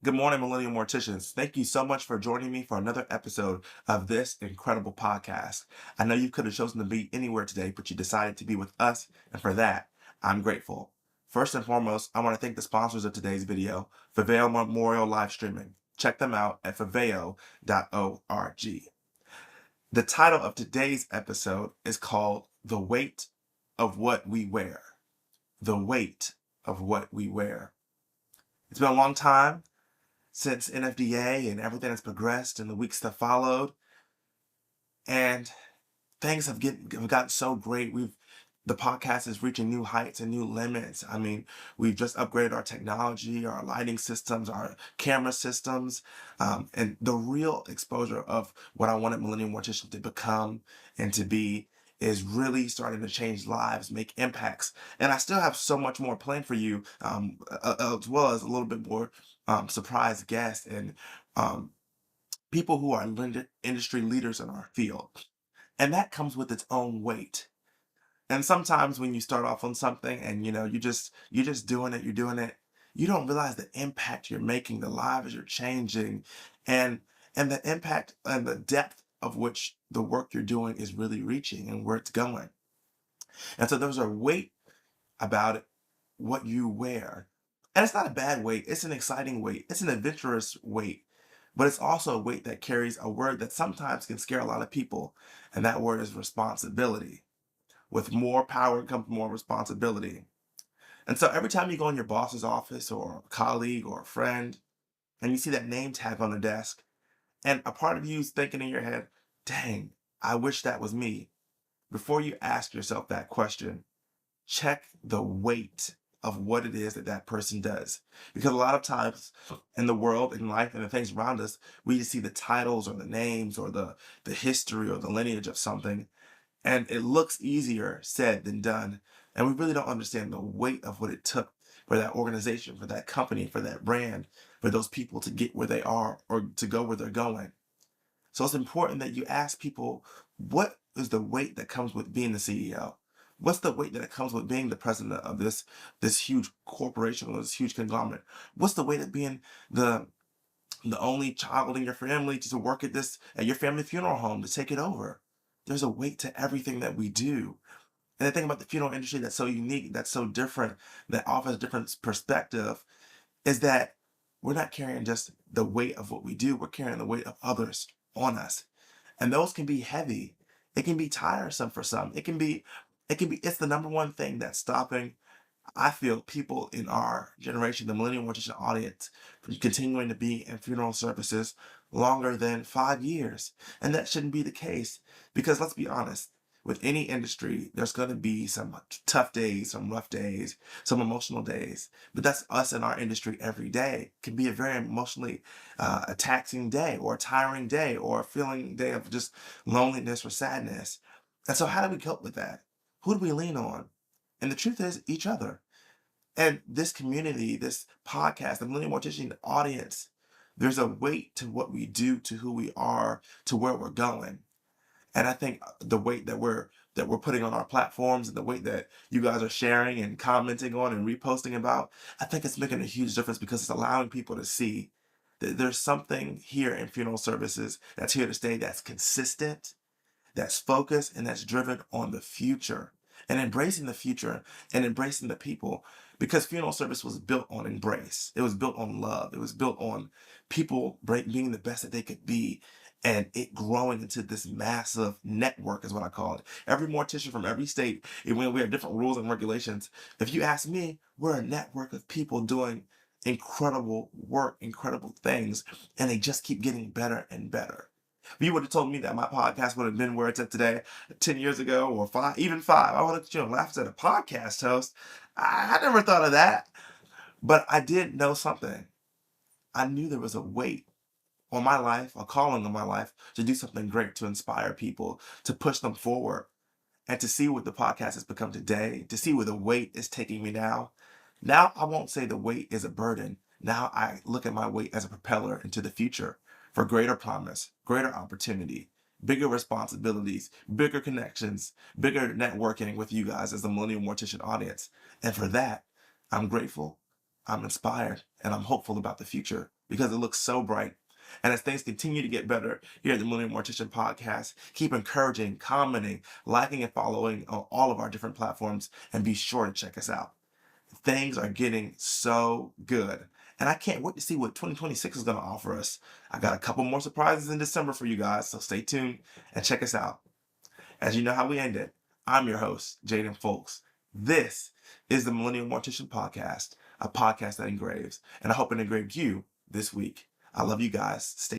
Good morning, Millennial Morticians. Thank you so much for joining me for another episode of this incredible podcast. I know you could have chosen to be anywhere today, but you decided to be with us, and for that, I'm grateful. First and foremost, I want to thank the sponsors of today's video, Faveo Memorial Live Streaming. Check them out at faveo.org. The title of today's episode is called The Weight of What We Wear. The Weight of What We Wear. It's been a long time since NFDA and everything has progressed in the weeks that followed, and things have gotten so great. The podcast is reaching new heights and new limits. I mean, we've just upgraded our technology, our lighting systems, our camera systems, and the real exposure of what I wanted Millennial Mortician to become and to be is really starting to change lives, make impacts. And I still have so much more planned for you, as well as a little bit more surprise guests and um, people who are industry leaders in our field. And that comes with its own weight. And sometimes when you start off on something and you're just doing it, you don't realize the impact you're making, the lives you're changing, and the impact and the depth of which the work you're doing is really reaching and where it's going. And so there's a weight about it, what you wear. And it's not a bad weight, it's an exciting weight, it's an adventurous weight. But it's also a weight that carries a word that sometimes can scare a lot of people, and that word is responsibility. With more power comes more responsibility. And so every time you go in your boss's office or a colleague or a friend and you see that name tag on the desk, and a part of you is thinking in your head, dang, I wish that was me. Before you ask yourself that question, check the weight of what it is that that person does. Because a lot of times in the world, in life, and the things around us, we just see the titles or the names or the history or the lineage of something, and it looks easier said than done. And we really don't understand the weight of what it took for that organization, for that company, for that brand, for those people to get where they are or to go where they're going. So it's important that you ask people, what is the weight that comes with being the CEO? What's the weight that comes with being the president of this huge corporation or this huge conglomerate? What's the weight of being the the only child in your family to work at your family funeral home to take it over? There's a weight to everything that we do. And the thing about the funeral industry that's so unique, that's so different, that offers a different perspective, is that we're not carrying just the weight of what we do, we're carrying the weight of others on us. And those can be heavy. It can be tiresome for some. It's the number one thing that's stopping, I feel, people in our generation, the millennial mortician audience, from continuing to be in funeral services longer than 5 years. And that shouldn't be the case because let's be honest, with any industry, there's going to be some tough days, some rough days, some emotional days. But that's us in our industry every day. It can be a very emotionally taxing day or a tiring day or a feeling day of just loneliness or sadness. And so, how do we cope with that? Who do we lean on? And the truth is, each other. And this community, this podcast, the Millennial Mortician audience, there's a weight to what we do, to who we are, to where we're going. And I think the weight that we're putting on our platforms and the weight that you guys are sharing and commenting on and reposting about, I think it's making a huge difference because it's allowing people to see that there's something here in funeral services that's here to stay, that's consistent, that's focused, and that's driven on the future and embracing the future and embracing the people, because funeral service was built on embrace. It was built on love. It was built on people being the best that they could be, and it growing into this massive network is what I call it. Every mortician from every state, even when we have different rules and regulations, if you ask me, we're a network of people doing incredible work, incredible things, and they just keep getting better and better. If you would have told me that my podcast would have been where it's at today 10 years ago or five, even five, I would have laughed at a podcast host. I never thought of that. But I did know something. I knew there was a weight on my life, a calling on my life to do something great, to inspire people, to push them forward, and to see what the podcast has become today, to see where the weight is taking me now. Now I won't say the weight is a burden. Now I look at my weight as a propeller into the future for greater promise, greater opportunity, bigger responsibilities, bigger connections, bigger networking with you guys as the Millennial Mortician audience. And for that, I'm grateful, I'm inspired, and I'm hopeful about the future because it looks so bright. And as things continue to get better here at the Millennial Mortician podcast, keep encouraging, commenting, liking, and following on all of our different platforms, and be sure to check us out. Things are getting so good. And I can't wait to see what 2026 is going to offer us. I got a couple more surprises in December for you guys, so stay tuned and check us out. As you know how we end it, I'm your host, Jaden Folks. This is the Millennial Mortician Podcast, a podcast that engraves, and I hope it engraved you this week. I love you guys. Stay